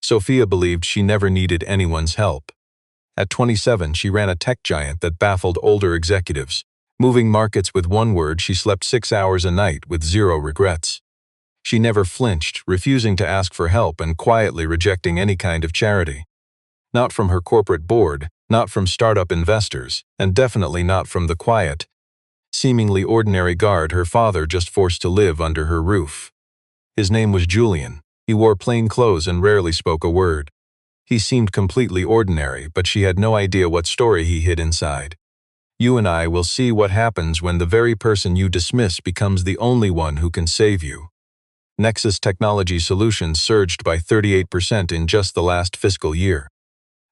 Sophia believed she never needed anyone's help. At 27, she ran a tech giant that baffled older executives. Moving markets with one word, she slept 6 hours a night with zero regrets. She never flinched, refusing to ask for help and quietly rejecting any kind of charity. Not from her corporate board, not from startup investors, and definitely not from the quiet, seemingly ordinary guard her father just forced to live under her roof. His name was Julian. He wore plain clothes and rarely spoke a word. He seemed completely ordinary, but she had no idea what story he hid inside. You and I will see what happens when the very person you dismiss becomes the only one who can save you. Nexus Technology Solutions surged by 38% in just the last fiscal year.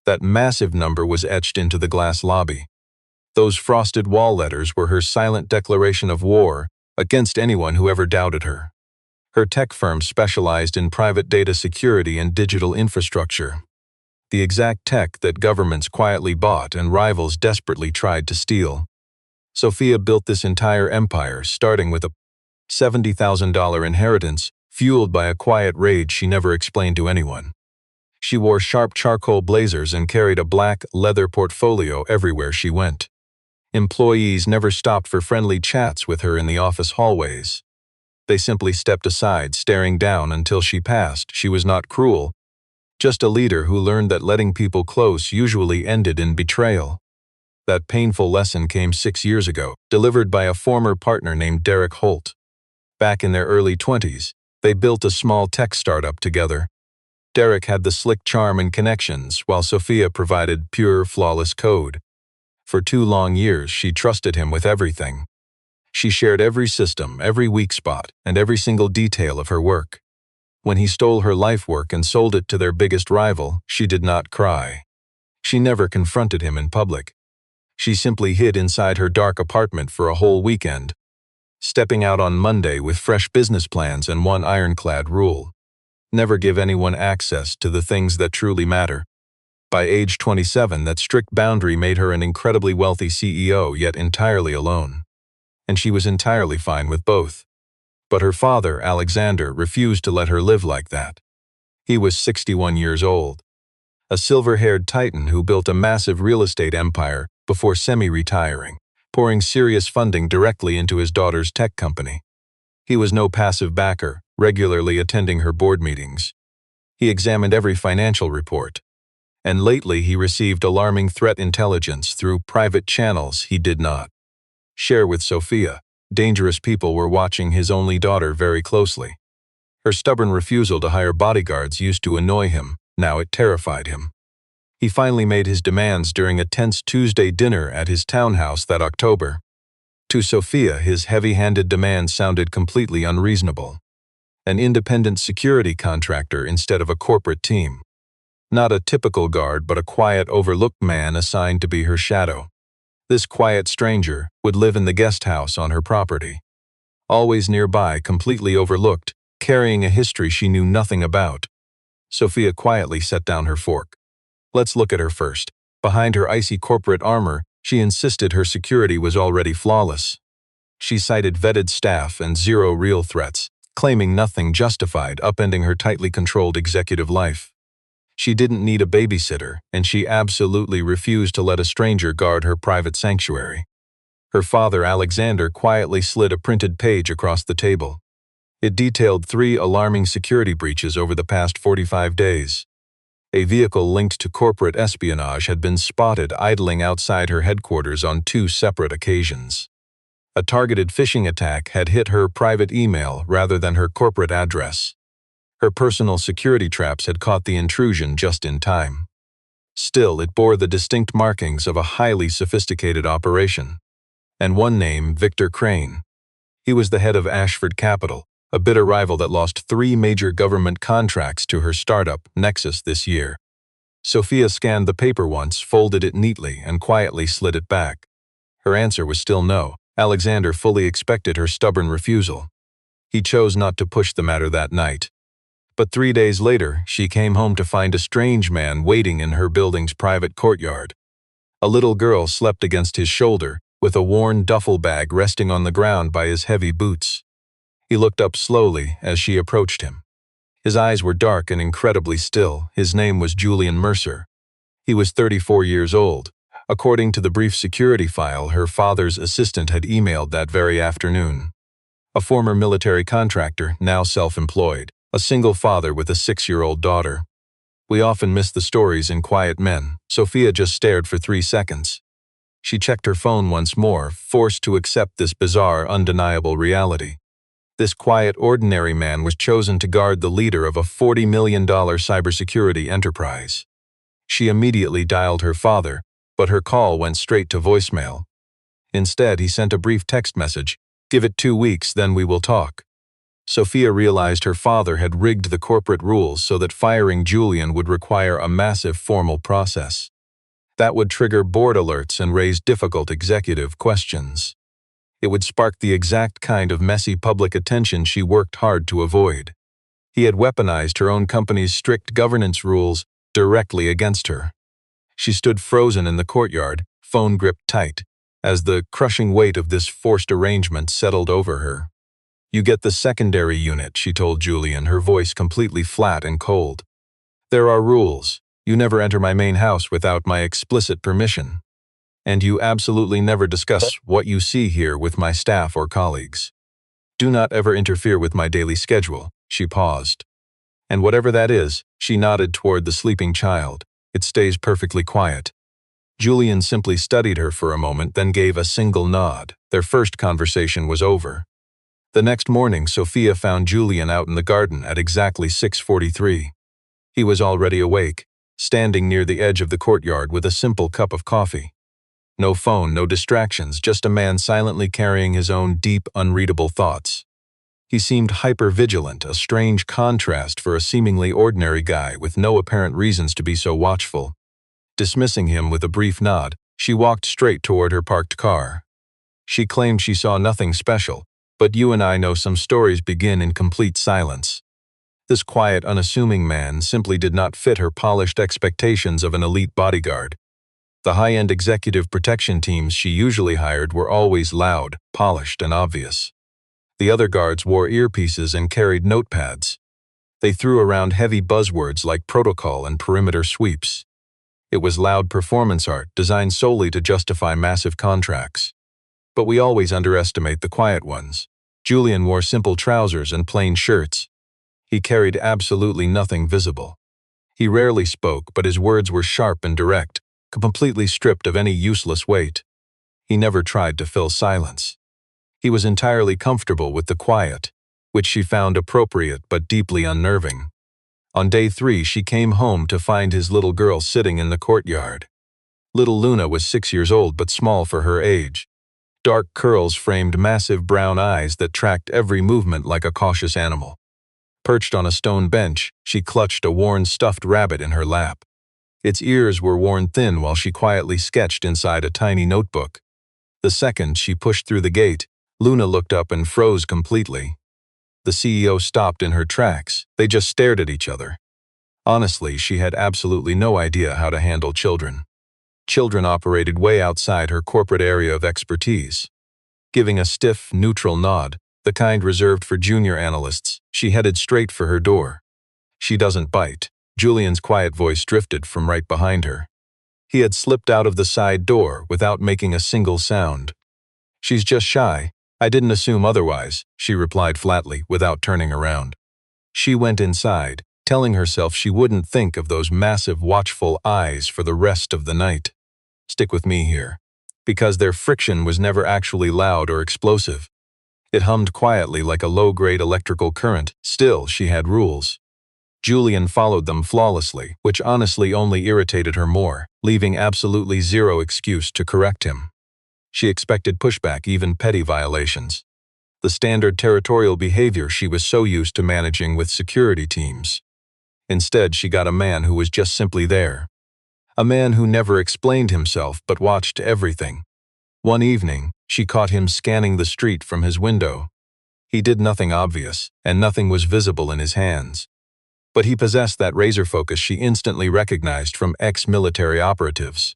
That massive number was etched into the glass lobby. Those frosted wall letters were her silent declaration of war against anyone who ever doubted her. Her tech firm specialized in private data security and digital infrastructure, the exact tech that governments quietly bought and rivals desperately tried to steal. Sophia built this entire empire, starting with a $70,000 inheritance, fueled by a quiet rage she never explained to anyone. She wore sharp charcoal blazers and carried a black leather portfolio everywhere she went. Employees never stopped for friendly chats with her in the office hallways. They simply stepped aside, staring down until she passed. She was not cruel, just a leader who learned that letting people close usually ended in betrayal. That painful lesson came 6 years ago, delivered by a former partner named Derek Holt. Back in their early 20s, they built a small tech startup together. Derek had the slick charm and connections, while Sophia provided pure, flawless code. For 2 long years, she trusted him with everything. She shared every system, every weak spot, and every single detail of her work. When he stole her life work and sold it to their biggest rival, she did not cry. She never confronted him in public. She simply hid inside her dark apartment for a whole weekend, stepping out on Monday with fresh business plans and one ironclad rule: never give anyone access to the things that truly matter. By age 27, that strict boundary made her an incredibly wealthy CEO, yet entirely alone. And she was entirely fine with both. But her father, Alexander, refused to let her live like that. He was 61 years old, a silver-haired titan who built a massive real estate empire before semi-retiring, pouring serious funding directly into his daughter's tech company. He was no passive backer, regularly attending her board meetings. He examined every financial report. And lately he received alarming threat intelligence through private channels he did not share with Sophia. Dangerous people were watching his only daughter very closely. Her stubborn refusal to hire bodyguards used to annoy him, now it terrified him. He finally made his demands during a tense Tuesday dinner at his townhouse that October. To Sophia, his heavy-handed demands sounded completely unreasonable. An independent security contractor instead of a corporate team. Not a typical guard, but a quiet, overlooked man assigned to be her shadow. This quiet stranger would live in the guest house on her property. Always nearby, completely overlooked, carrying a history she knew nothing about. Sophia quietly set down her fork. Let's look at her first. Behind her icy corporate armor, she insisted her security was already flawless. She cited vetted staff and zero real threats, claiming nothing justified upending her tightly controlled executive life. She didn't need a babysitter, and she absolutely refused to let a stranger guard her private sanctuary. Her father, Alexander, quietly slid a printed page across the table. It detailed 3 alarming security breaches over the past 45 days. A vehicle linked to corporate espionage had been spotted idling outside her headquarters on 2 separate occasions. A targeted phishing attack had hit her private email rather than her corporate address. Her personal security traps had caught the intrusion just in time. Still, it bore the distinct markings of a highly sophisticated operation. And one name, Victor Crane. He was the head of Ashford Capital, a bitter rival that lost 3 major government contracts to her startup, Nexus, this year. Sophia scanned the paper once, folded it neatly, and quietly slid it back. Her answer was still no. Alexander fully expected her stubborn refusal. He chose not to push the matter that night. But 3 days later, she came home to find a strange man waiting in her building's private courtyard. A little girl slept against his shoulder, with a worn duffel bag resting on the ground by his heavy boots. He looked up slowly as she approached him. His eyes were dark and incredibly still. His name was Julian Mercer. He was 34 years old. According to the brief security file her father's assistant had emailed that very afternoon. A former military contractor, now self-employed. A single father with a 6-year-old daughter. We often miss the stories in quiet men. Sophia just stared for 3 seconds. She checked her phone once more, forced to accept this bizarre, undeniable reality. This quiet, ordinary man was chosen to guard the leader of a $40 million cybersecurity enterprise. She immediately dialed her father, but her call went straight to voicemail. Instead, he sent a brief text message, "Give it 2 weeks, then we will talk." Sophia realized her father had rigged the corporate rules so that firing Julian would require a massive formal process. That would trigger board alerts and raise difficult executive questions. It would spark the exact kind of messy public attention she worked hard to avoid. He had weaponized her own company's strict governance rules directly against her. She stood frozen in the courtyard, phone gripped tight, as the crushing weight of this forced arrangement settled over her. "You get the secondary unit," she told Julian, her voice completely flat and cold. "There are rules. You never enter my main house without my explicit permission. And you absolutely never discuss what you see here with my staff or colleagues. Do not ever interfere with my daily schedule." She paused. "And whatever that is," she nodded toward the sleeping child, "it stays perfectly quiet." Julian simply studied her for a moment, then gave a single nod. Their first conversation was over. The next morning, Sophia found Julian out in the garden at exactly 6:43. He was already awake, standing near the edge of the courtyard with a simple cup of coffee. No phone, no distractions, just a man silently carrying his own deep, unreadable thoughts. He seemed hyper-vigilant, a strange contrast for a seemingly ordinary guy with no apparent reasons to be so watchful. Dismissing him with a brief nod, she walked straight toward her parked car. She claimed she saw nothing special, but you and I know some stories begin in complete silence. This quiet, unassuming man simply did not fit her polished expectations of an elite bodyguard. The high-end executive protection teams she usually hired were always loud, polished, and obvious. The other guards wore earpieces and carried notepads. They threw around heavy buzzwords like protocol and perimeter sweeps. It was loud performance art designed solely to justify massive contracts. But we always underestimate the quiet ones. Julian wore simple trousers and plain shirts. He carried absolutely nothing visible. He rarely spoke, but his words were sharp and direct, completely stripped of any useless weight. He never tried to fill silence. He was entirely comfortable with the quiet, which she found appropriate but deeply unnerving. On day 3, she came home to find his little girl sitting in the courtyard. Little Luna was 6 years old but small for her age. Dark curls framed massive brown eyes that tracked every movement like a cautious animal. Perched on a stone bench, she clutched a worn stuffed rabbit in her lap. Its ears were worn thin while she quietly sketched inside a tiny notebook. The second she pushed through the gate, Luna looked up and froze completely. The CEO stopped in her tracks. They just stared at each other. Honestly, she had absolutely no idea how to handle children. Children operated way outside her corporate area of expertise. Giving a stiff, neutral nod, the kind reserved for junior analysts, she headed straight for her door. "She doesn't bite." Julian's quiet voice drifted from right behind her. He had slipped out of the side door without making a single sound. "She's just shy. I didn't assume otherwise," she replied flatly, without turning around. She went inside, telling herself she wouldn't think of those massive, watchful eyes for the rest of the night. Stick with me here. Because their friction was never actually loud or explosive. It hummed quietly like a low-grade electrical current. Still, she had rules. Julian followed them flawlessly, which honestly only irritated her more, leaving absolutely zero excuse to correct him. She expected pushback, even petty violations. The standard territorial behavior she was so used to managing with security teams. Instead, she got a man who was just simply there. A man who never explained himself but watched everything. One evening, she caught him scanning the street from his window. He did nothing obvious, and nothing was visible in his hands. But he possessed that razor focus she instantly recognized from ex-military operatives.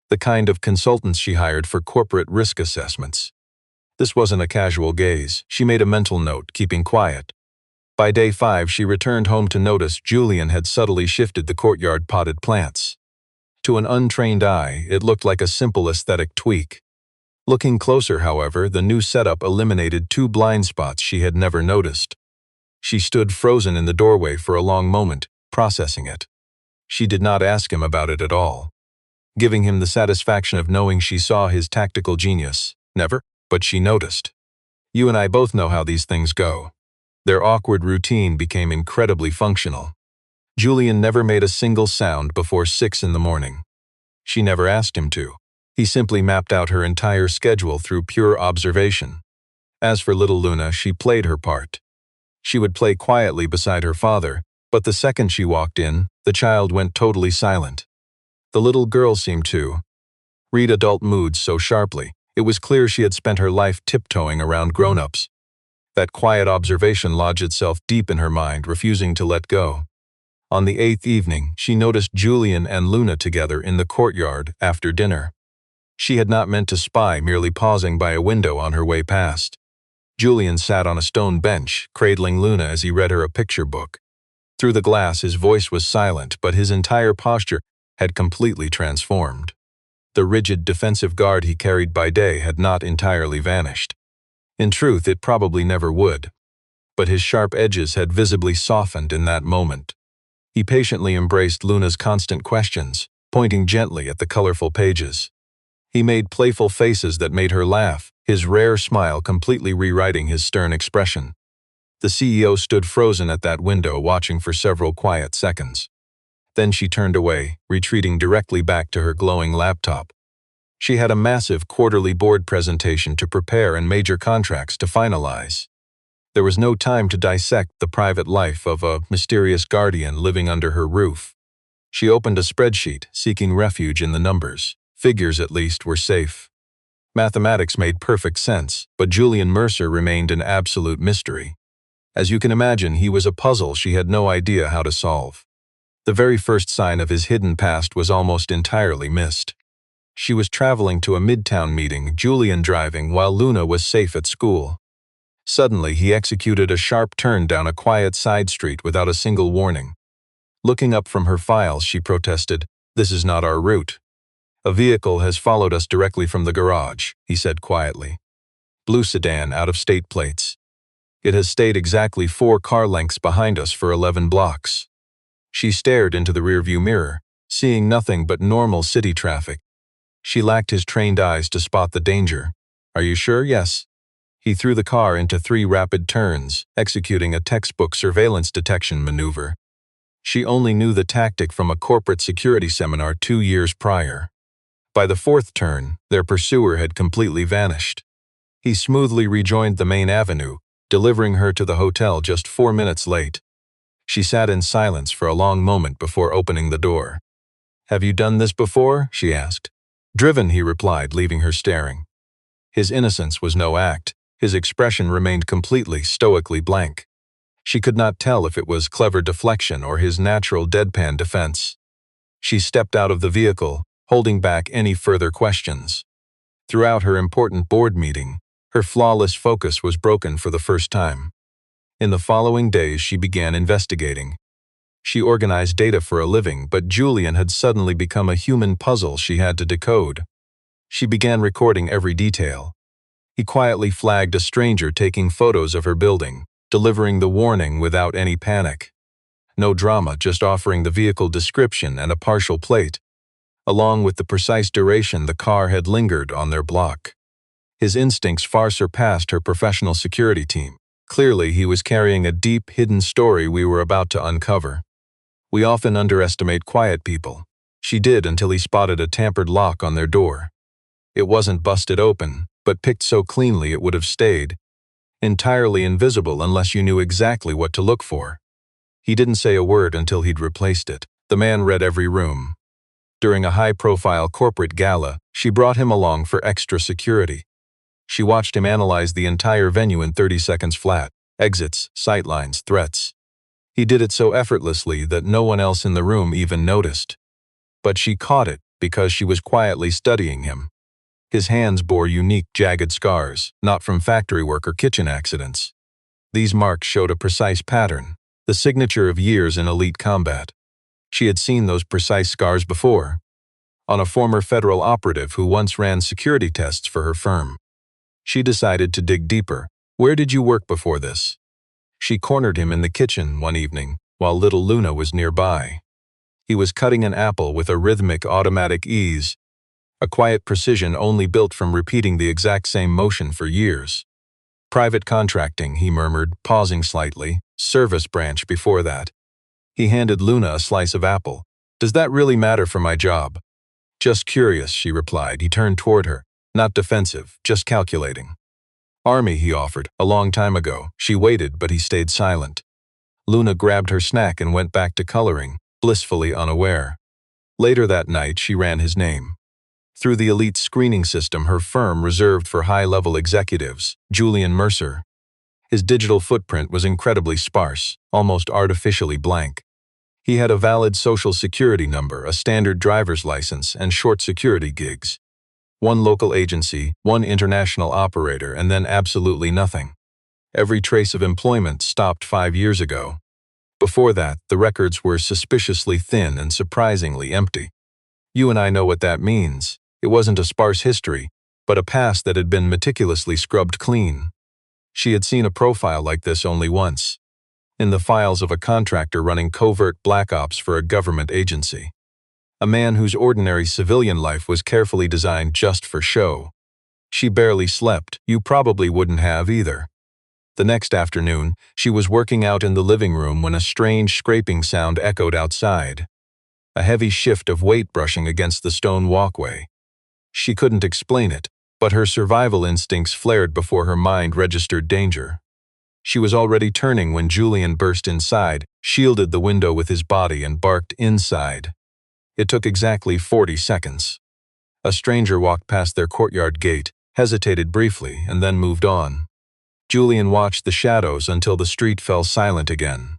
The kind of consultants she hired for corporate risk assessments. This wasn't a casual gaze. She made a mental note, keeping quiet. By day 5, she returned home to notice Julian had subtly shifted the courtyard potted plants. To an untrained eye, it looked like a simple aesthetic tweak. Looking closer, however, the new setup eliminated 2 blind spots she had never noticed. She stood frozen in the doorway for a long moment, processing it. She did not ask him about it at all, giving him the satisfaction of knowing she saw his tactical genius. Never, but she noticed. You and I both know how these things go. Their awkward routine became incredibly functional. Julian never made a single sound before 6 in the morning. She never asked him to. He simply mapped out her entire schedule through pure observation. As for little Luna, she played her part. She would play quietly beside her father, but the second she walked in, the child went totally silent. The little girl seemed to read adult moods so sharply. It was clear she had spent her life tiptoeing around grown-ups. That quiet observation lodged itself deep in her mind, refusing to let go. On the 8th evening, she noticed Julian and Luna together in the courtyard after dinner. She had not meant to spy, merely pausing by a window on her way past. Julian sat on a stone bench, cradling Luna as he read her a picture book. Through the glass, his voice was silent, but his entire posture had completely transformed. The rigid defensive guard he carried by day had not entirely vanished. In truth, it probably never would. But his sharp edges had visibly softened in that moment. He patiently embraced Luna's constant questions, pointing gently at the colorful pages. He made playful faces that made her laugh, his rare smile completely rewriting his stern expression. The CEO stood frozen at that window, watching for several quiet seconds. Then she turned away, retreating directly back to her glowing laptop. She had a massive quarterly board presentation to prepare and major contracts to finalize. There was no time to dissect the private life of a mysterious guardian living under her roof. She opened a spreadsheet, seeking refuge in the numbers. Figures, at least, were safe. Mathematics made perfect sense, but Julian Mercer remained an absolute mystery. As you can imagine, he was a puzzle she had no idea how to solve. The very first sign of his hidden past was almost entirely missed. She was traveling to a midtown meeting, Julian driving, while Luna was safe at school. Suddenly, he executed a sharp turn down a quiet side street without a single warning. Looking up from her files, she protested, "This is not our route." "A vehicle has followed us directly from the garage," he said quietly. "Blue sedan, out of state plates. It has stayed exactly 4 car lengths behind us for 11 blocks." She stared into the rearview mirror, seeing nothing but normal city traffic. She lacked his trained eyes to spot the danger. "Are you sure?" "Yes." He threw the car into 3 rapid turns, executing a textbook surveillance detection maneuver. She only knew the tactic from a corporate security seminar 2 years prior. By the 4th turn, their pursuer had completely vanished. He smoothly rejoined the main avenue, delivering her to the hotel just 4 minutes late. She sat in silence for a long moment before opening the door. "Have you done this before?" she asked. "Driven," he replied, leaving her staring. His innocence was no act. His expression remained completely, stoically blank. She could not tell if it was clever deflection or his natural deadpan defense. She stepped out of the vehicle, holding back any further questions. Throughout her important board meeting, her flawless focus was broken for the first time. In the following days, she began investigating. She organized data for a living, but Julian had suddenly become a human puzzle she had to decode. She began recording every detail. He quietly flagged a stranger taking photos of her building, delivering the warning without any panic. No drama, just offering the vehicle description and a partial plate. Along with the precise duration the car had lingered on their block. His instincts far surpassed her professional security team. Clearly, he was carrying a deep, hidden story we were about to uncover. We often underestimate quiet people. She did until he spotted a tampered lock on their door. It wasn't busted open, but picked so cleanly it would have stayed. Entirely invisible unless you knew exactly what to look for. He didn't say a word until he'd replaced it. The man read every room. During a high-profile corporate gala, she brought him along for extra security. She watched him analyze the entire venue in 30 seconds flat. Exits, sightlines, threats. He did it so effortlessly that no one else in the room even noticed. But she caught it because she was quietly studying him. His hands bore unique, jagged scars, not from factory work or kitchen accidents. These marks showed a precise pattern, the signature of years in elite combat. She had seen those precise scars before, on a former federal operative who once ran security tests for her firm. She decided to dig deeper. Where did you work before this? She cornered him in the kitchen one evening, while little Luna was nearby. He was cutting an apple with a rhythmic, automatic ease, a quiet precision only built from repeating the exact same motion for years. Private contracting, he murmured, pausing slightly. Service branch before that. He handed Luna a slice of apple. Does that really matter for my job? Just curious, she replied. He turned toward her, not defensive, just calculating. Army, he offered, a long time ago. She waited, but he stayed silent. Luna grabbed her snack and went back to coloring, blissfully unaware. Later that night, she ran his name. Through the elite screening system her firm reserved for high-level executives, Julian Mercer. His digital footprint was incredibly sparse, almost artificially blank. He had a valid social security number, a standard driver's license, and short security gigs. One local agency, one international operator, and then absolutely nothing. Every trace of employment stopped 5 years ago. Before that, the records were suspiciously thin and surprisingly empty. You and I know what that means. It wasn't a sparse history, but a past that had been meticulously scrubbed clean. She had seen a profile like this only once, in the files of a contractor running covert black ops for a government agency. A man whose ordinary civilian life was carefully designed just for show. She barely slept. You probably wouldn't have either. The next afternoon, she was working out in the living room when a strange scraping sound echoed outside. A heavy shift of weight brushing against the stone walkway. She couldn't explain it, but her survival instincts flared before her mind registered danger. She was already turning when Julian burst inside, shielded the window with his body and barked inside. It took exactly 40 seconds. A stranger walked past their courtyard gate, hesitated briefly, and then moved on. Julian watched the shadows until the street fell silent again.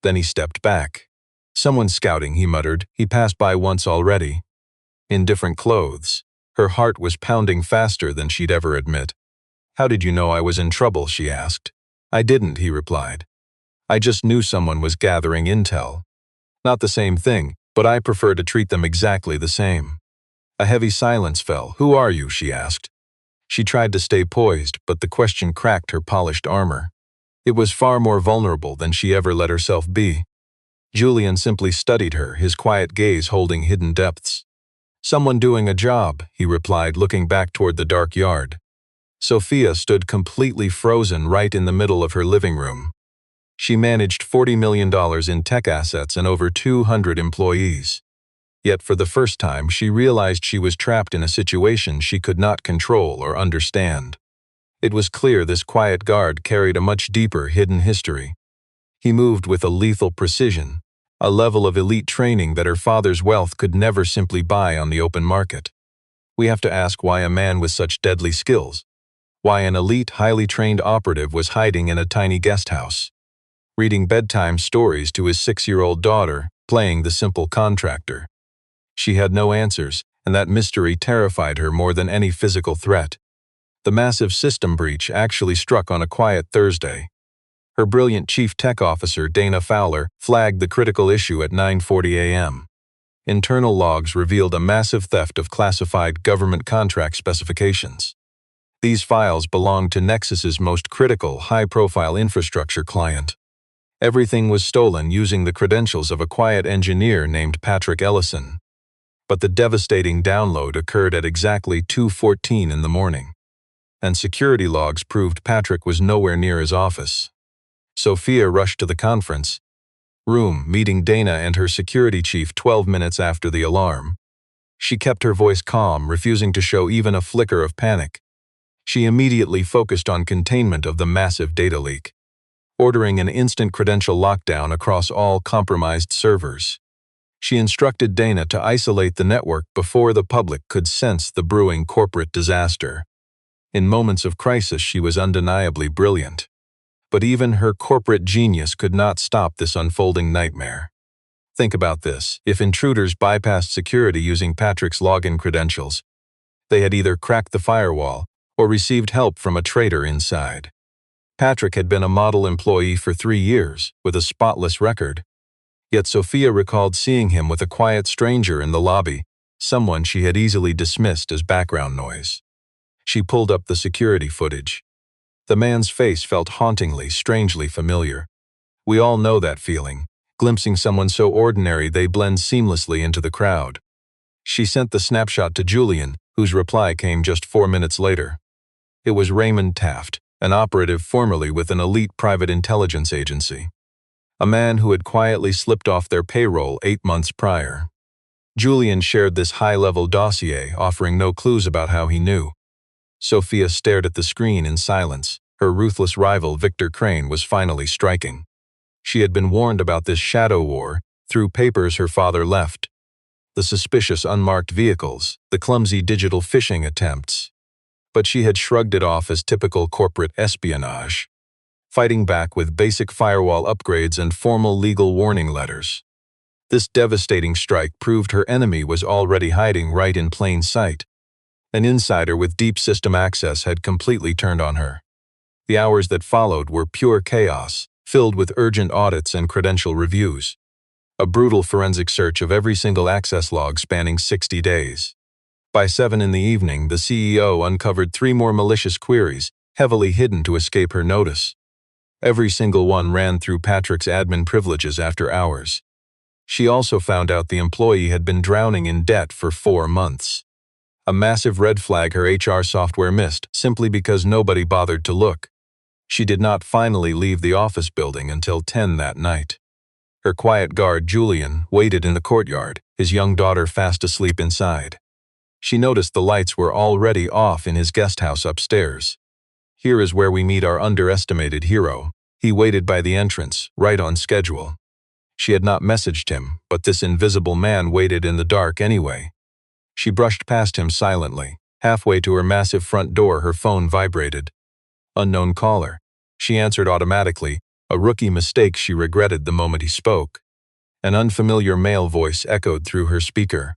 Then he stepped back. Someone scouting, he muttered. He passed by once already. In different clothes. Her heart was pounding faster than she'd ever admit. How did you know I was in trouble, she asked. I didn't, he replied. I just knew someone was gathering intel. Not the same thing, but I prefer to treat them exactly the same. A heavy silence fell. Who are you, she asked. She tried to stay poised, but the question cracked her polished armor. It was far more vulnerable than she ever let herself be. Julian simply studied her, his quiet gaze holding hidden depths. Someone doing a job, he replied, looking back toward the dark yard. Sophia stood completely frozen right in the middle of her living room. She managed $40 million in tech assets and over 200 employees. Yet for the first time, she realized she was trapped in a situation she could not control or understand. It was clear this quiet guard carried a much deeper hidden history. He moved with a lethal precision, a level of elite training that her father's wealth could never simply buy on the open market. We have to ask why a man with such deadly skills, why an elite, highly trained operative was hiding in a tiny guest house, reading bedtime stories to his 6-year-old daughter, playing the simple contractor. She had no answers, and that mystery terrified her more than any physical threat. The massive system breach actually struck on a quiet Thursday. Her brilliant chief tech officer, Dana Fowler, flagged the critical issue at 9:40 a.m. Internal logs revealed a massive theft of classified government contract specifications. These files belonged to Nexus's most critical, high-profile infrastructure client. Everything was stolen using the credentials of a quiet engineer named Patrick Ellison. But the devastating download occurred at exactly 2:14 in the morning, and security logs proved Patrick was nowhere near his office. Sophia rushed to the conference room, meeting Dana and her security chief 12 minutes after the alarm. She kept her voice calm, refusing to show even a flicker of panic. She immediately focused on containment of the massive data leak, ordering an instant credential lockdown across all compromised servers. She instructed Dana to isolate the network before the public could sense the brewing corporate disaster. In moments of crisis, she was undeniably brilliant. But even her corporate genius could not stop this unfolding nightmare. Think about this. If intruders bypassed security using Patrick's login credentials, they had either cracked the firewall or received help from a traitor inside. Patrick had been a model employee for 3 years, with a spotless record. Yet Sophia recalled seeing him with a quiet stranger in the lobby, someone she had easily dismissed as background noise. She pulled up the security footage. The man's face felt hauntingly, strangely familiar. We all know that feeling, glimpsing someone so ordinary they blend seamlessly into the crowd. She sent the snapshot to Julian, whose reply came just 4 minutes later. It was Raymond Taft, an operative formerly with an elite private intelligence agency. A man who had quietly slipped off their payroll 8 months prior. Julian shared this high-level dossier, offering no clues about how he knew. Sophia stared at the screen in silence. Her ruthless rival, Victor Crane, was finally striking. She had been warned about this shadow war through papers her father left. The suspicious unmarked vehicles, the clumsy digital phishing attempts. But she had shrugged it off as typical corporate espionage, fighting back with basic firewall upgrades and formal legal warning letters. This devastating strike proved her enemy was already hiding right in plain sight. An insider with deep system access had completely turned on her. The hours that followed were pure chaos, filled with urgent audits and credential reviews. A brutal forensic search of every single access log spanning 60 days. By 7 in the evening, the CEO uncovered 3 more malicious queries, heavily hidden to escape her notice. Every single one ran through Patrick's admin privileges after hours. She also found out the employee had been drowning in debt for 4 months. A massive red flag her HR software missed, simply because nobody bothered to look. She did not finally leave the office building until 10 that night. Her quiet guard, Julian, waited in the courtyard, his young daughter fast asleep inside. She noticed the lights were already off in his guest house upstairs. Here is where we meet our underestimated hero. He waited by the entrance, right on schedule. She had not messaged him, but this invisible man waited in the dark anyway. She brushed past him silently. Halfway to her massive front door, her phone vibrated. Unknown caller. She answered automatically, a rookie mistake she regretted the moment he spoke. An unfamiliar male voice echoed through her speaker.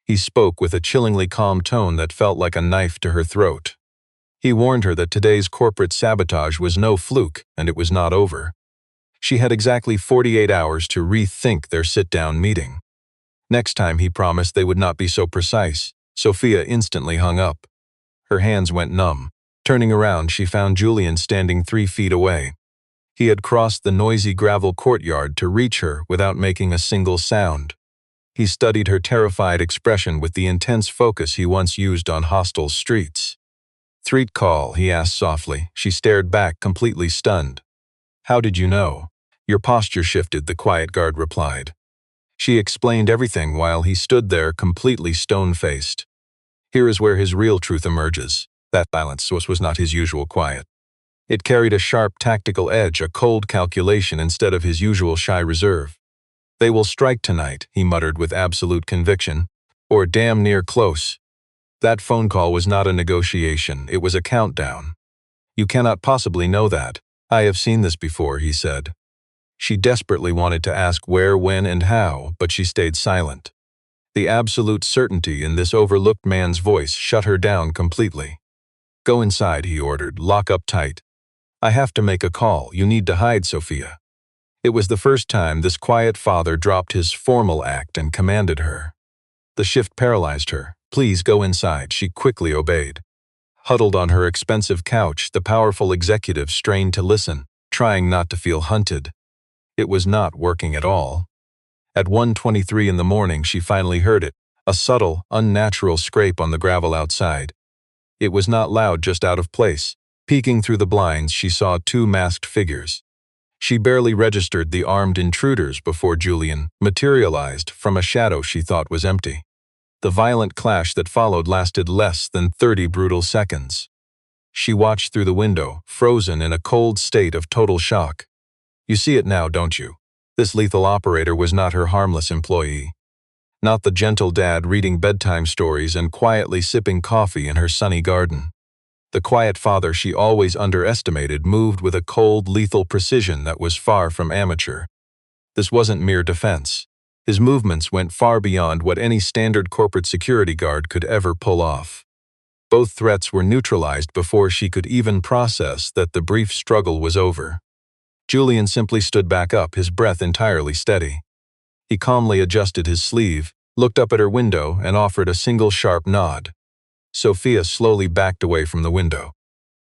He spoke with a chillingly calm tone that felt like a knife to her throat. He warned her that today's corporate sabotage was no fluke, and it was not over. She had exactly 48 hours to rethink their sit-down meeting. Next time, he promised, they would not be so precise. Sophia instantly hung up. Her hands went numb. Turning around, she found Julian standing 3 feet away. He had crossed the noisy gravel courtyard to reach her without making a single sound. He studied her terrified expression with the intense focus he once used on hostile streets. "Threat call," he asked softly. She stared back, completely stunned. "How did you know?" "Your posture shifted," the quiet guard replied. She explained everything while he stood there completely stone-faced. Here is where his real truth emerges. That silence was not his usual quiet. It carried a sharp tactical edge, a cold calculation instead of his usual shy reserve. "They will strike tonight," he muttered with absolute conviction. "Or damn near close." That phone call was not a negotiation, it was a countdown. "You cannot possibly know that. I have seen this before," he said. She desperately wanted to ask where, when, and how, but she stayed silent. The absolute certainty in this overlooked man's voice shut her down completely. "Go inside," he ordered. "Lock up tight." "I have to make a call. You need to hide, Sophia." It was the first time this quiet father dropped his formal act and commanded her. The shift paralyzed her. "Please go inside," she quickly obeyed. Huddled on her expensive couch, the powerful executive strained to listen, trying not to feel hunted. It was not working at all. At 1:23 in the morning, she finally heard it, a subtle, unnatural scrape on the gravel outside. It was not loud, just out of place. Peeking through the blinds, she saw 2 masked figures. She barely registered the armed intruders before Julian materialized from a shadow she thought was empty. The violent clash that followed lasted less than 30 brutal seconds. She watched through the window, frozen in a cold state of total shock. You see it now, don't you? This lethal operator was not her harmless employee. Not the gentle dad reading bedtime stories and quietly sipping coffee in her sunny garden. The quiet father she always underestimated moved with a cold, lethal precision that was far from amateur. This wasn't mere defense. His movements went far beyond what any standard corporate security guard could ever pull off. Both threats were neutralized before she could even process that the brief struggle was over. Julian simply stood back up, his breath entirely steady. He calmly adjusted his sleeve, looked up at her window, and offered a single sharp nod. Sophia slowly backed away from the window.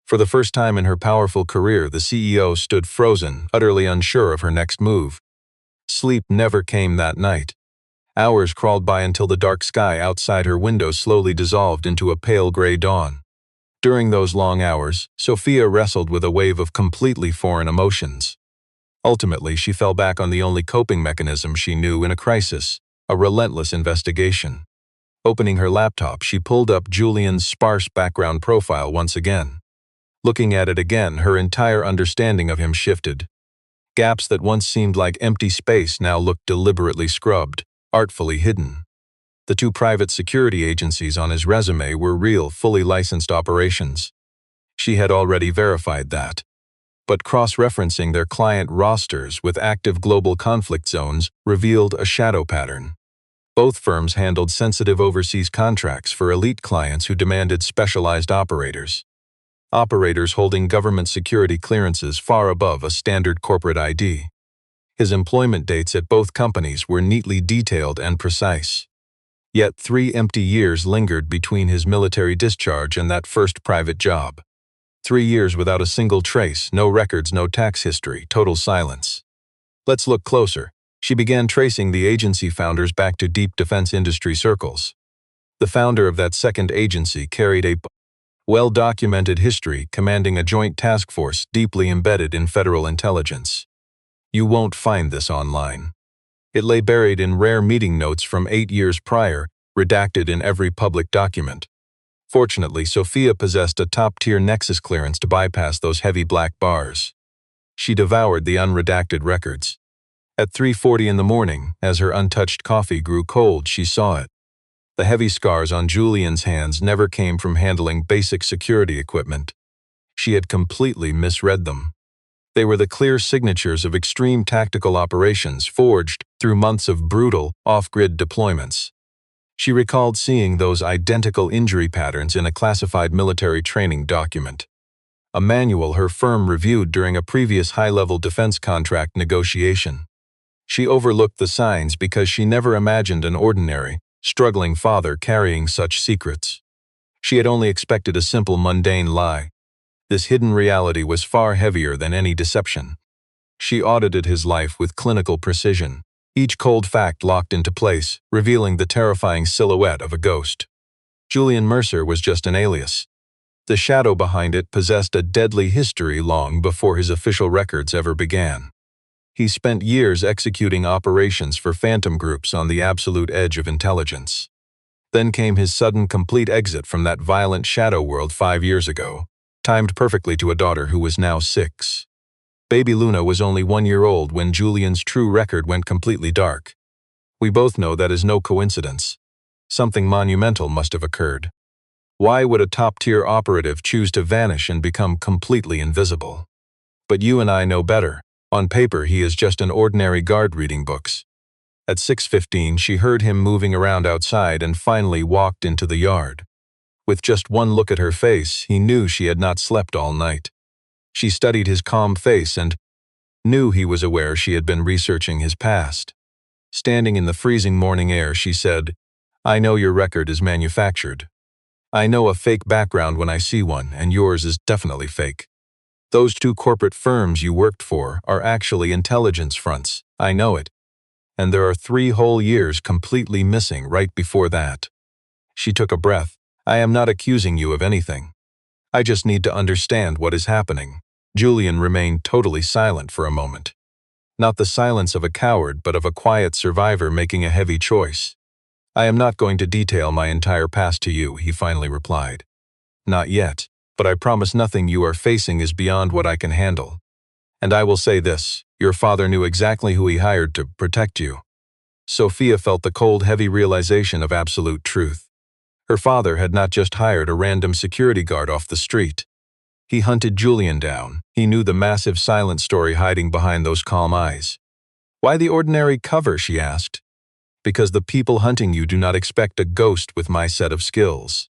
For the first time in her powerful career, the CEO stood frozen, utterly unsure of her next move. Sleep never came that night. Hours crawled by until the dark sky outside her window slowly dissolved into a pale gray dawn. During those long hours, Sophia wrestled with a wave of completely foreign emotions. Ultimately, she fell back on the only coping mechanism she knew in a crisis: a relentless investigation. Opening her laptop, she pulled up Julian's sparse background profile once again. Looking at it again, her entire understanding of him shifted. Gaps that once seemed like empty space now looked deliberately scrubbed, artfully hidden. The two private security agencies on his resume were real, fully licensed operations. She had already verified that. But cross-referencing their client rosters with active global conflict zones revealed a shadow pattern. Both firms handled sensitive overseas contracts for elite clients who demanded specialized operators. Operators holding government security clearances far above a standard corporate ID. His employment dates at both companies were neatly detailed and precise. Yet 3 empty years lingered between his military discharge and that first private job. 3 years without a single trace, no records, no tax history, total silence. Let's look closer. She began tracing the agency founders back to deep defense industry circles. The founder of that second agency carried a well-documented history, commanding a joint task force deeply embedded in federal intelligence. You won't find this online. It lay buried in rare meeting notes from 8 years prior, redacted in every public document. Fortunately, Sophia possessed a top-tier Nexus clearance to bypass those heavy black bars. She devoured the unredacted records. At 3:40 in the morning, as her untouched coffee grew cold, she saw it. The heavy scars on Julian's hands never came from handling basic security equipment. She had completely misread them. They were the clear signatures of extreme tactical operations forged through months of brutal, off-grid deployments. She recalled seeing those identical injury patterns in a classified military training document, a manual her firm reviewed during a previous high-level defense contract negotiation. She overlooked the signs because she never imagined an ordinary, struggling father carrying such secrets. She had only expected a simple, mundane lie. This hidden reality was far heavier than any deception. She audited his life with clinical precision, each cold fact locked into place, revealing the terrifying silhouette of a ghost. Julian Mercer was just an alias. The shadow behind it possessed a deadly history long before his official records ever began. He spent years executing operations for phantom groups on the absolute edge of intelligence. Then came his sudden complete exit from that violent shadow world 5 years ago, timed perfectly to a daughter who was now 6. Baby Luna was only 1 year old when Julian's true record went completely dark. We both know that is no coincidence. Something monumental must have occurred. Why would a top-tier operative choose to vanish and become completely invisible? But you and I know better. On paper, he is just an ordinary guard reading books. At 6:15, she heard him moving around outside and finally walked into the yard. With just one look at her face, he knew she had not slept all night. She studied his calm face and knew he was aware she had been researching his past. Standing in the freezing morning air, she said, "I know your record is manufactured. I know a fake background when I see one, and yours is definitely fake. Those 2 corporate firms you worked for are actually intelligence fronts, I know it. And there are 3 whole years completely missing right before that." She took a breath. "I am not accusing you of anything. I just need to understand what is happening." Julian remained totally silent for a moment. Not the silence of a coward, but of a quiet survivor making a heavy choice. "I am not going to detail my entire past to you," he finally replied. "Not yet. But I promise nothing you are facing is beyond what I can handle. And I will say this, your father knew exactly who he hired to protect you." Sophia felt the cold, heavy realization of absolute truth. Her father had not just hired a random security guard off the street. He hunted Julian down. He knew the massive silent story hiding behind those calm eyes. "Why the ordinary cover?" she asked. "Because the people hunting you do not expect a ghost with my set of skills."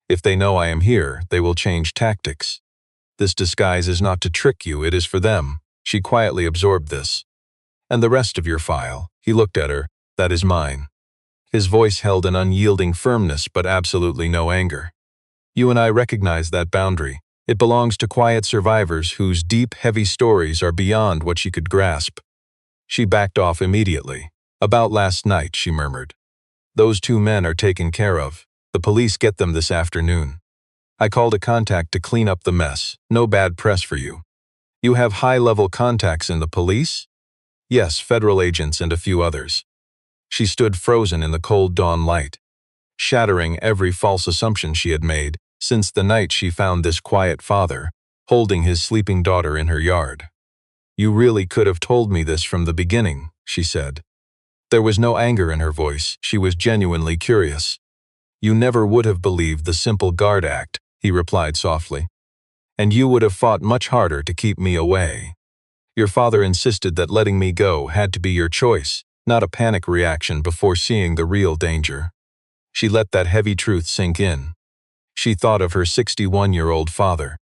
If they know I am here, they will change tactics. This disguise is not to trick you, it is for them. She quietly absorbed this. And the rest of your file, he looked at her, that is mine. His voice held an unyielding firmness but absolutely no anger. You and I recognize that boundary. It belongs to quiet survivors whose deep, heavy stories are beyond what she could grasp. She backed off immediately. About last night, she murmured. Those 2 men are taken care of. The police get them this afternoon. I called a contact to clean up the mess. No bad press for you. You have high-level contacts in the police? Yes, federal agents and a few others. She stood frozen in the cold dawn light, shattering every false assumption she had made since the night she found this quiet father holding his sleeping daughter in her yard. You really could have told me this from the beginning, she said. There was no anger in her voice, she was genuinely curious. You never would have believed the simple guard act, he replied softly. And you would have fought much harder to keep me away. Your father insisted that letting me go had to be your choice, not a panic reaction before seeing the real danger. She let that heavy truth sink in. She thought of her 61-year-old father,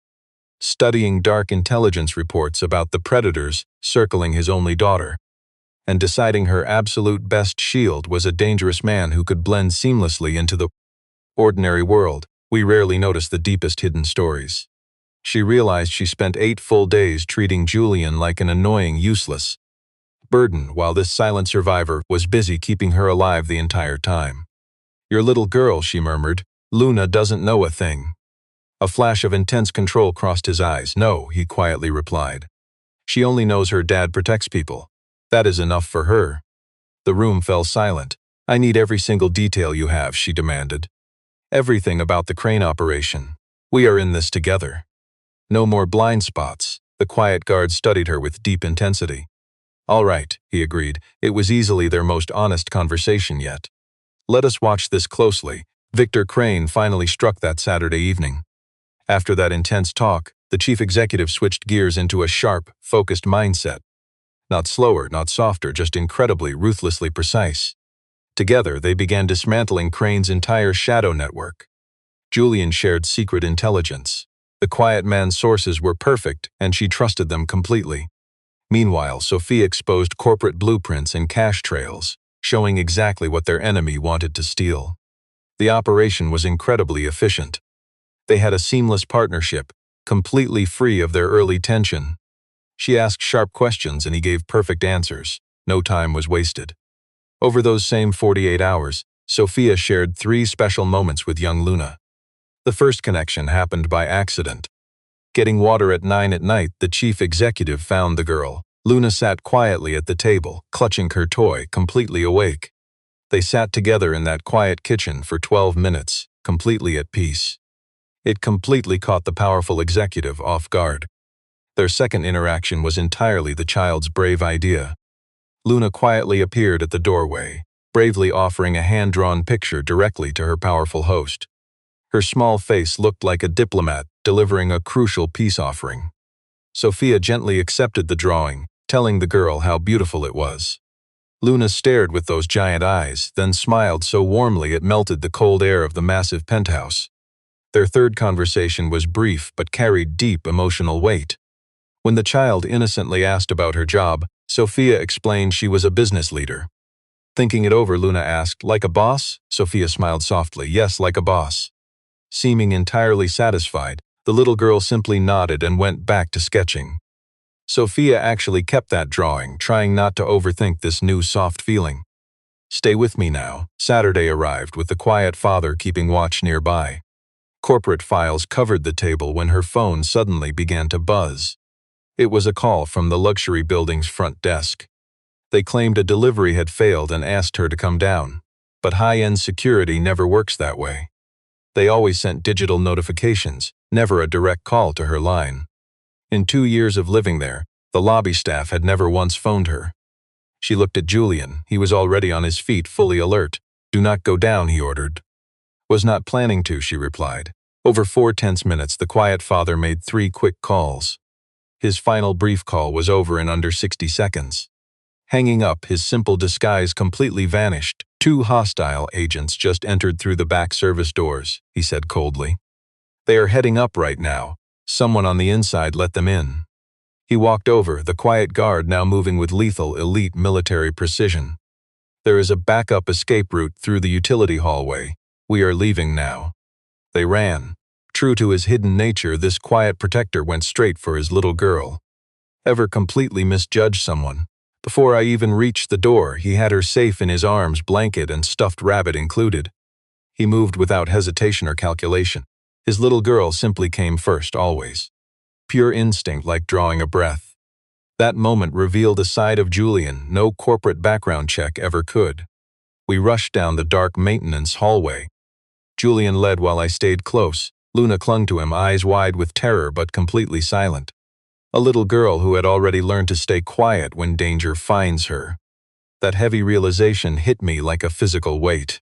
studying dark intelligence reports about the predators circling his only daughter, and deciding her absolute best shield was a dangerous man who could blend seamlessly into the ordinary world. We rarely notice the deepest hidden stories. She realized she spent 8 full days treating Julian like an annoying, useless burden while this silent survivor was busy keeping her alive the entire time. Your little girl, she murmured. Luna doesn't know a thing. A flash of intense control crossed his eyes. No, he quietly replied. She only knows her dad protects people. That is enough for her. The room fell silent. I need every single detail you have, she demanded. Everything about the crane operation. We are in this together. No more blind spots. The quiet guard studied her with deep intensity. All right, he agreed. It was easily their most honest conversation yet. Let us watch this closely. Victor Crane finally struck that Saturday evening. After that intense talk, the chief executive switched gears into a sharp, focused mindset. Not slower, not softer, just incredibly, ruthlessly precise. Together, they began dismantling Crane's entire shadow network. Julian shared secret intelligence. The quiet man's sources were perfect, and she trusted them completely. Meanwhile, Sophia exposed corporate blueprints and cash trails, showing exactly what their enemy wanted to steal. The operation was incredibly efficient. They had a seamless partnership, completely free of their early tension. She asked sharp questions and he gave perfect answers. No time was wasted. Over those same 48 hours, Sophia shared 3 special moments with young Luna. The first connection happened by accident. Getting water at 9 at night, the chief executive found the girl. Luna sat quietly at the table, clutching her toy, completely awake. They sat together in that quiet kitchen for 12 minutes, completely at peace. It completely caught the powerful executive off guard. Their second interaction was entirely the child's brave idea. Luna quietly appeared at the doorway, bravely offering a hand-drawn picture directly to her powerful host. Her small face looked like a diplomat delivering a crucial peace offering. Sophia gently accepted the drawing, telling the girl how beautiful it was. Luna stared with those giant eyes, then smiled so warmly it melted the cold air of the massive penthouse. Their third conversation was brief but carried deep emotional weight. When the child innocently asked about her job, Sophia explained she was a business leader. Thinking it over, Luna asked, "Like a boss?" Sophia smiled softly. "Yes, like a boss." Seeming entirely satisfied, the little girl simply nodded and went back to sketching. Sophia actually kept that drawing, trying not to overthink this new soft feeling. Stay with me now. Saturday arrived with the quiet father keeping watch nearby. Corporate files covered the table when her phone suddenly began to buzz. It was a call from the luxury building's front desk. They claimed a delivery had failed and asked her to come down. But high-end security never works that way. They always sent digital notifications, never a direct call to her line. In 2 years of living there, the lobby staff had never once phoned her. She looked at Julian. He was already on his feet, fully alert. "Do not go down," he ordered. "Was not planning to," she replied. Over 4 tense minutes, the quiet father made 3 quick calls. His final brief call was over in under 60 seconds. Hanging up, his simple disguise completely vanished. 2 hostile agents just entered through the back service doors, he said coldly. They are heading up right now. Someone on the inside let them in. He walked over, the quiet guard now moving with lethal, elite military precision. There is a backup escape route through the utility hallway. We are leaving now. They ran. True to his hidden nature, this quiet protector went straight for his little girl. Ever completely misjudged someone? Before I even reached the door, he had her safe in his arms, blanket and stuffed rabbit included. He moved without hesitation or calculation. His little girl simply came first, always. Pure instinct, like drawing a breath. That moment revealed a side of Julian no corporate background check ever could. We rushed down the dark maintenance hallway. Julian led while I stayed close. Luna clung to him, eyes wide with terror but completely silent. A little girl who had already learned to stay quiet when danger finds her. That heavy realization hit me like a physical weight.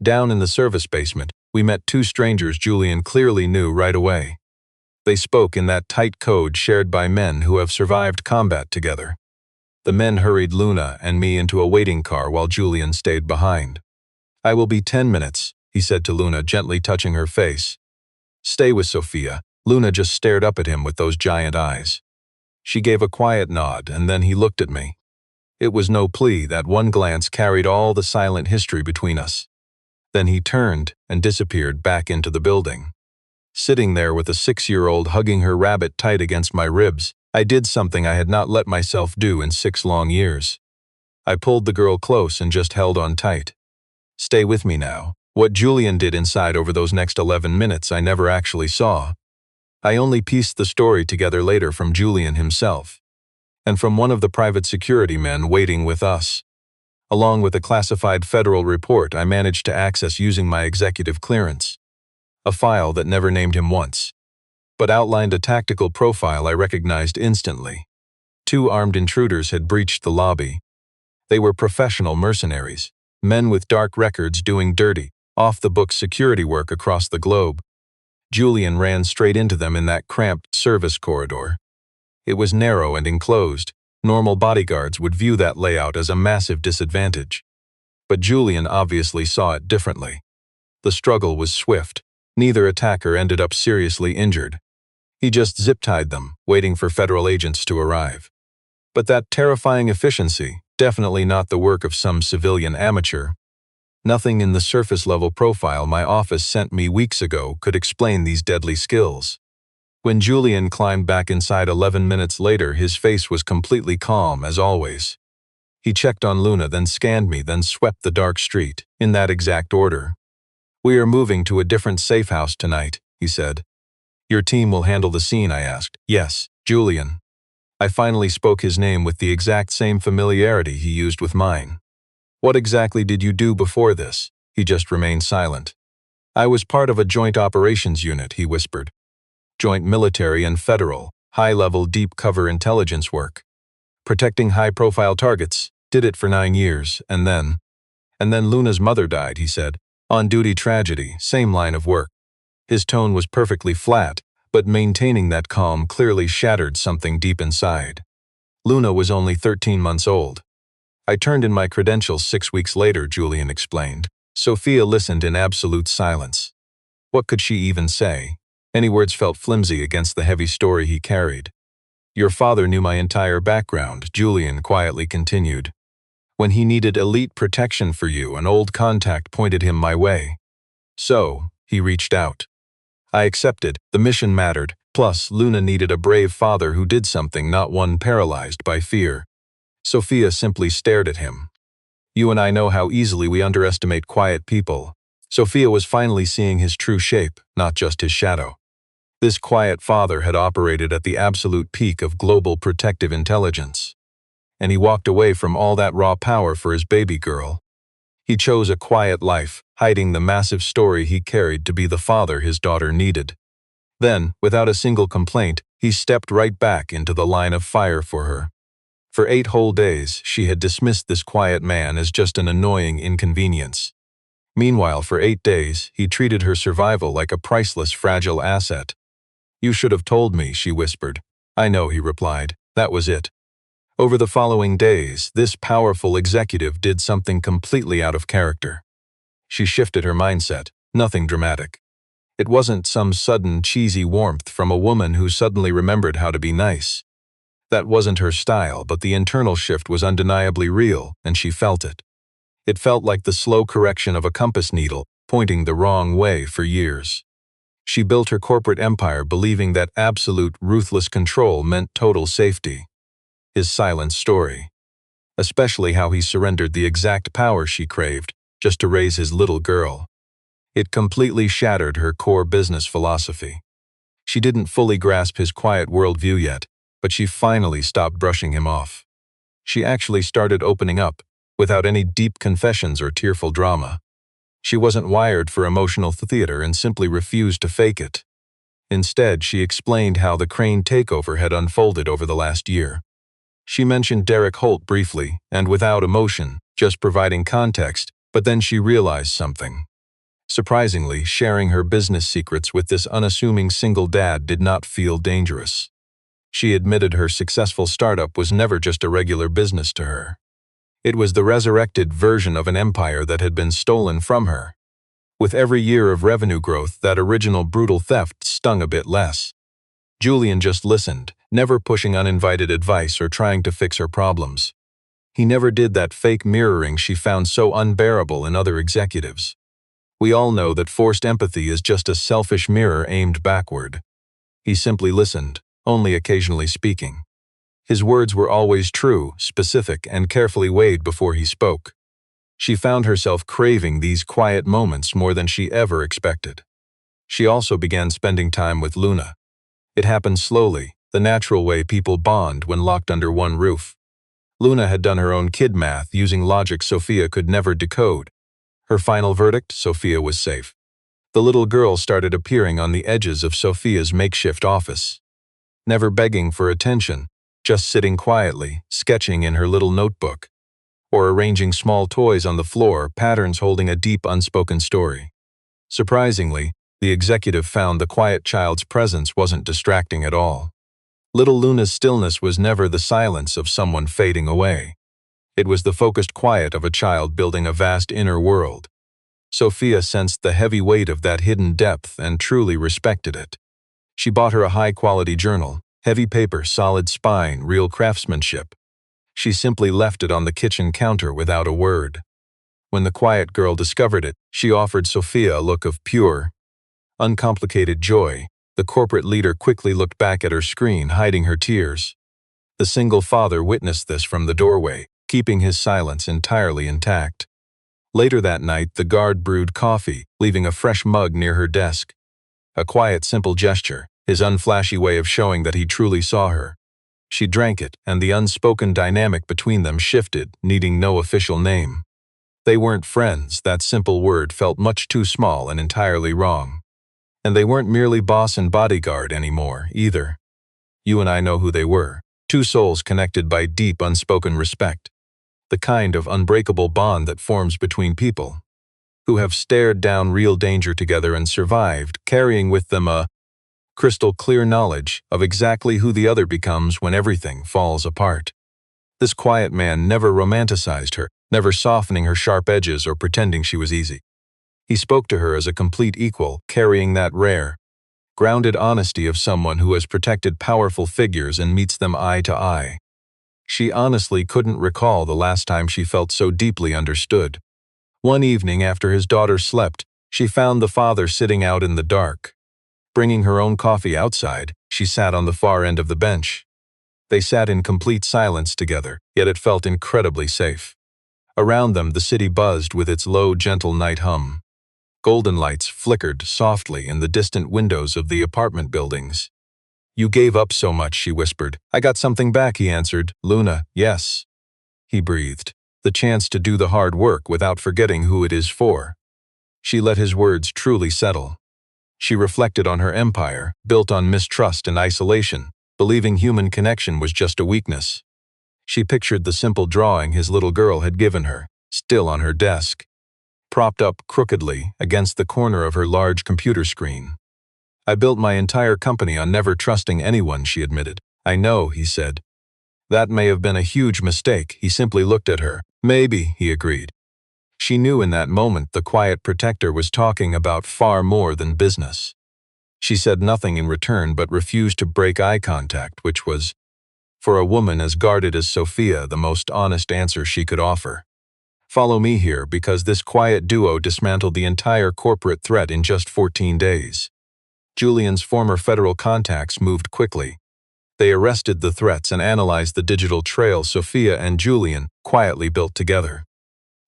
Down in the service basement, we met 2 strangers Julian clearly knew right away. They spoke in that tight code shared by men who have survived combat together. The men hurried Luna and me into a waiting car while Julian stayed behind. I will be 10 minutes, he said to Luna, gently touching her face. Stay with Sophia. Luna just stared up at him with those giant eyes. She gave a quiet nod, and then he looked at me. It was no plea, that one glance carried all the silent history between us. Then he turned and disappeared back into the building. Sitting there with a 6-year-old hugging her rabbit tight against my ribs, I did something I had not let myself do in 6 long years. I pulled the girl close and just held on tight. Stay with me now. What Julian did inside over those next 11 minutes I never actually saw. I only pieced the story together later from Julian himself, and from one of the private security men waiting with us. Along with a classified federal report I managed to access using my executive clearance. A file that never named him once, but outlined a tactical profile I recognized instantly. 2 armed intruders had breached the lobby. They were professional mercenaries, men with dark records doing dirty, off-the-books security work across the globe. Julian ran straight into them in that cramped service corridor. It was narrow and enclosed. Normal bodyguards would view that layout as a massive disadvantage. But Julian obviously saw it differently. The struggle was swift. Neither attacker ended up seriously injured. He just zip-tied them, waiting for federal agents to arrive. But that terrifying efficiency, definitely not the work of some civilian amateur. Nothing in the surface-level profile my office sent me weeks ago could explain these deadly skills. When Julian climbed back inside 11 minutes later, his face was completely calm, as always. He checked on Luna, then scanned me, then swept the dark street, in that exact order. We are moving to a different safe house tonight, he said. Your team will handle the scene, I asked. Yes, Julian. I finally spoke his name with the exact same familiarity he used with mine. What exactly did you do before this? He just remained silent. I was part of a joint operations unit, he whispered. Joint military and federal, high-level deep cover intelligence work. Protecting high-profile targets, did it for 9 years, and then Luna's mother died, he said. On-duty tragedy, same line of work. His tone was perfectly flat, but maintaining that calm clearly shattered something deep inside. Luna was only 13 months old. I turned in my credentials 6 weeks later, Julian explained. Sophia listened in absolute silence. What could she even say? Any words felt flimsy against the heavy story he carried. Your father knew my entire background, Julian quietly continued. When he needed elite protection for you, an old contact pointed him my way. So, he reached out. I accepted. The mission mattered. Plus, Luna needed a brave father who did something, not one paralyzed by fear. Sophia simply stared at him. You and I know how easily we underestimate quiet people. Sophia was finally seeing his true shape, not just his shadow. This quiet father had operated at the absolute peak of global protective intelligence. And he walked away from all that raw power for his baby girl. He chose a quiet life, hiding the massive story he carried to be the father his daughter needed. Then, without a single complaint, he stepped right back into the line of fire for her. For 8 whole days, she had dismissed this quiet man as just an annoying inconvenience. Meanwhile, for 8 days, he treated her survival like a priceless, fragile asset. You should have told me, she whispered. I know, he replied. That was it. Over the following days, this powerful executive did something completely out of character. She shifted her mindset, nothing dramatic. It wasn't some sudden cheesy warmth from a woman who suddenly remembered how to be nice. That wasn't her style, but the internal shift was undeniably real, and she felt it. It felt like the slow correction of a compass needle, pointing the wrong way for years. She built her corporate empire believing that absolute, ruthless control meant total safety. His silent story. Especially how he surrendered the exact power she craved, just to raise his little girl. It completely shattered her core business philosophy. She didn't fully grasp his quiet worldview yet, but she finally stopped brushing him off. She actually started opening up, without any deep confessions or tearful drama. She wasn't wired for emotional theater and simply refused to fake it. Instead, she explained how the Crane takeover had unfolded over the last year. She mentioned Derek Holt briefly, and without emotion, just providing context, but then she realized something. Surprisingly, sharing her business secrets with this unassuming single dad did not feel dangerous. She admitted her successful startup was never just a regular business to her. It was the resurrected version of an empire that had been stolen from her. With every year of revenue growth, that original brutal theft stung a bit less. Julian just listened, never pushing uninvited advice or trying to fix her problems. He never did that fake mirroring she found so unbearable in other executives. We all know that forced empathy is just a selfish mirror aimed backward. He simply listened, only occasionally speaking. His words were always true, specific, and carefully weighed before he spoke. She found herself craving these quiet moments more than she ever expected. She also began spending time with Luna. It happened slowly, the natural way people bond when locked under one roof. Luna had done her own kid math using logic Sophia could never decode. Her final verdict, Sophia was safe. The little girl started appearing on the edges of Sophia's makeshift office. Never begging for attention, just sitting quietly, sketching in her little notebook, or arranging small toys on the floor, patterns holding a deep unspoken story. Surprisingly, the executive found the quiet child's presence wasn't distracting at all. Little Luna's stillness was never the silence of someone fading away. It was the focused quiet of a child building a vast inner world. Sophia sensed the heavy weight of that hidden depth and truly respected it. She bought her a high-quality journal, heavy paper, solid spine, real craftsmanship. She simply left it on the kitchen counter without a word. When the quiet girl discovered it, she offered Sophia a look of pure, uncomplicated joy. The corporate leader quickly looked back at her screen, hiding her tears. The single father witnessed this from the doorway, keeping his silence entirely intact. Later that night, the guard brewed coffee, leaving a fresh mug near her desk. A quiet, simple gesture, his unflashy way of showing that he truly saw her. She drank it, and the unspoken dynamic between them shifted, needing no official name. They weren't friends, that simple word felt much too small and entirely wrong. And they weren't merely boss and bodyguard anymore, either. You and I know who they were, two souls connected by deep, unspoken respect. The kind of unbreakable bond that forms between people who have stared down real danger together and survived, carrying with them a crystal clear knowledge of exactly who the other becomes when everything falls apart. This quiet man never romanticized her, never softening her sharp edges or pretending she was easy. He spoke to her as a complete equal, carrying that rare, grounded honesty of someone who has protected powerful figures and meets them eye to eye. She honestly couldn't recall the last time she felt so deeply understood. One evening after his daughter slept, she found the father sitting out in the dark. Bringing her own coffee outside, she sat on the far end of the bench. They sat in complete silence together, yet it felt incredibly safe. Around them, the city buzzed with its low, gentle night hum. Golden lights flickered softly in the distant windows of the apartment buildings. "You gave up so much," she whispered. "I got something back," he answered. "Luna, yes." He breathed. The chance to do the hard work without forgetting who it is for. She let his words truly settle. She reflected on her empire, built on mistrust and isolation, believing human connection was just a weakness. She pictured the simple drawing his little girl had given her, still on her desk, propped up crookedly against the corner of her large computer screen. "I built my entire company on never trusting anyone," she admitted. "I know," he said. That may have been a huge mistake. He simply looked at her. Maybe, he agreed. She knew in that moment the quiet protector was talking about far more than business. She said nothing in return but refused to break eye contact, which was, for a woman as guarded as Sophia, the most honest answer she could offer. Follow me here because this quiet duo dismantled the entire corporate threat in just 14 days. Julian's former federal contacts moved quickly. They arrested the threats and analyzed the digital trail Sophia and Julian quietly built together.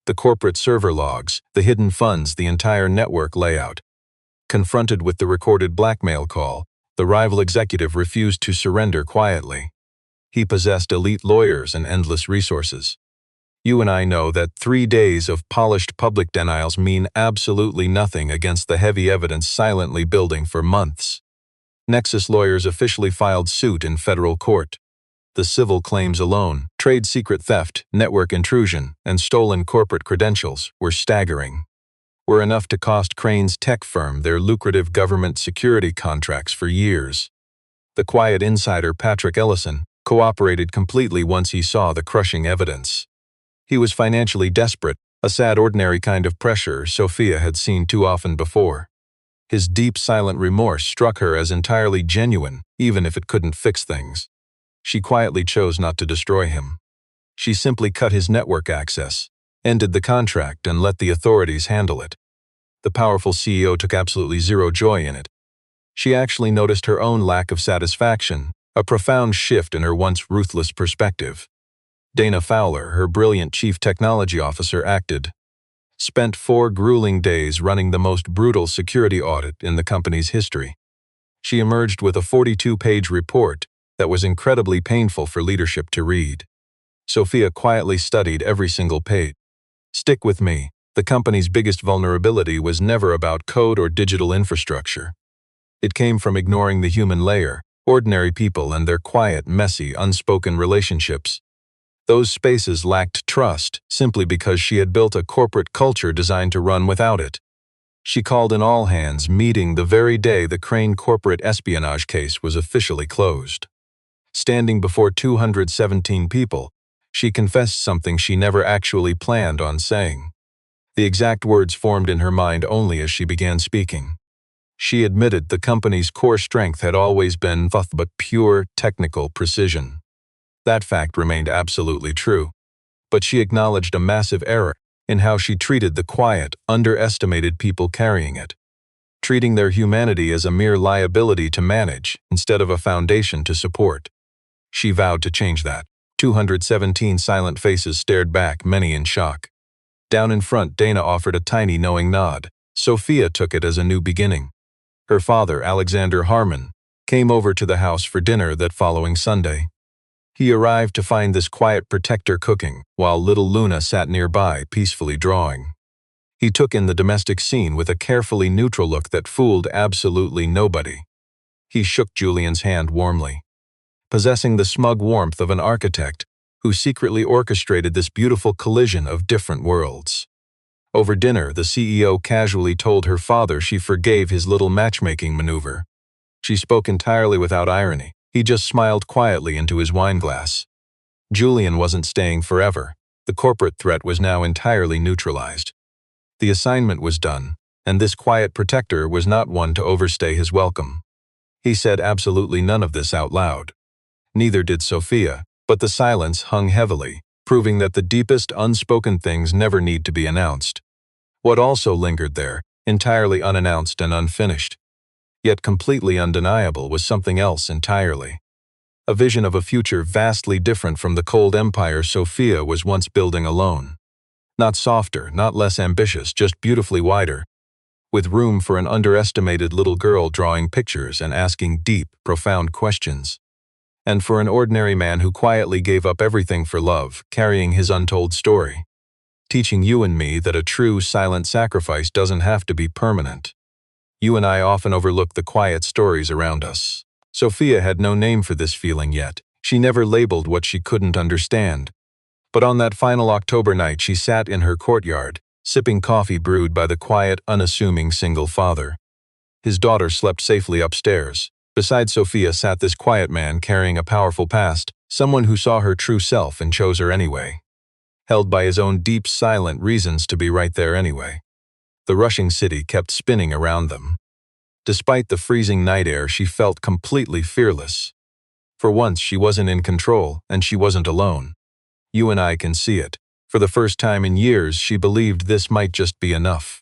The corporate server logs, the hidden funds, the entire network layout. Confronted with the recorded blackmail call, the rival executive refused to surrender quietly. He possessed elite lawyers and endless resources. You and I know that 3 days of polished public denials mean absolutely nothing against the heavy evidence silently building for months. Nexus lawyers officially filed suit in federal court. The civil claims alone, trade secret theft, network intrusion, and stolen corporate credentials, were staggering. Were enough to cost Crane's tech firm their lucrative government security contracts for years. The quiet insider Patrick Ellison cooperated completely once he saw the crushing evidence. He was financially desperate, a sad ordinary kind of pressure Sophia had seen too often before. His deep silent remorse struck her as entirely genuine, even if it couldn't fix things. She quietly chose not to destroy him. She simply cut his network access, ended the contract, and let the authorities handle it. The powerful CEO took absolutely zero joy in it. She actually noticed her own lack of satisfaction, a profound shift in her once ruthless perspective. Dana Fowler, her brilliant chief technology officer, spent 4 grueling days running the most brutal security audit in the company's history. She emerged with a 42-page report that was incredibly painful for leadership to read. Sophia quietly studied every single page. Stick with me. The company's biggest vulnerability was never about code or digital infrastructure. It came from ignoring the human layer, ordinary people and their quiet, messy, unspoken relationships. Those spaces lacked trust simply because she had built a corporate culture designed to run without it. She called an all-hands meeting the very day the Crane corporate espionage case was officially closed. Standing before 217 people, she confessed something she never actually planned on saying. The exact words formed in her mind only as she began speaking. She admitted the company's core strength had always been nothing but pure technical precision. That fact remained absolutely true, but she acknowledged a massive error in how she treated the quiet, underestimated people carrying it, treating their humanity as a mere liability to manage instead of a foundation to support. She vowed to change that. 217 silent faces stared back, many in shock. Down in front, Dana offered a tiny knowing nod. Sophia took it as a new beginning. Her father, Alexander Harmon, came over to the house for dinner that following Sunday. He arrived to find this quiet protector cooking, while little Luna sat nearby, peacefully drawing. He took in the domestic scene with a carefully neutral look that fooled absolutely nobody. He shook Julian's hand warmly. Possessing the smug warmth of an architect who secretly orchestrated this beautiful collision of different worlds. Over dinner, the CEO casually told her father she forgave his little matchmaking maneuver. She spoke entirely without irony. He just smiled quietly into his wineglass. Julian wasn't staying forever. The corporate threat was now entirely neutralized. The assignment was done, and this quiet protector was not one to overstay his welcome. He said absolutely none of this out loud. Neither did Sophia, but the silence hung heavily, proving that the deepest unspoken things never need to be announced. What also lingered there, entirely unannounced and unfinished, yet completely undeniable, was something else entirely. A vision of a future vastly different from the cold empire Sophia was once building alone. Not softer, not less ambitious, just beautifully wider, with room for an underestimated little girl drawing pictures and asking deep, profound questions. And for an ordinary man who quietly gave up everything for love, carrying his untold story. Teaching you and me that a true, silent sacrifice doesn't have to be permanent. You and I often overlook the quiet stories around us. Sophia had no name for this feeling yet. She never labeled what she couldn't understand. But on that final October night, she sat in her courtyard, sipping coffee brewed by the quiet, unassuming single father. His daughter slept safely upstairs. Beside Sophia sat this quiet man carrying a powerful past, Someone who saw her true self and chose her anyway. Held by his own deep, silent reasons to be right there anyway. The rushing city kept spinning around them. Despite the freezing night air, she felt completely fearless. For once, she wasn't in control, and she wasn't alone. You and I can see it. For the first time in years, she believed this might just be enough.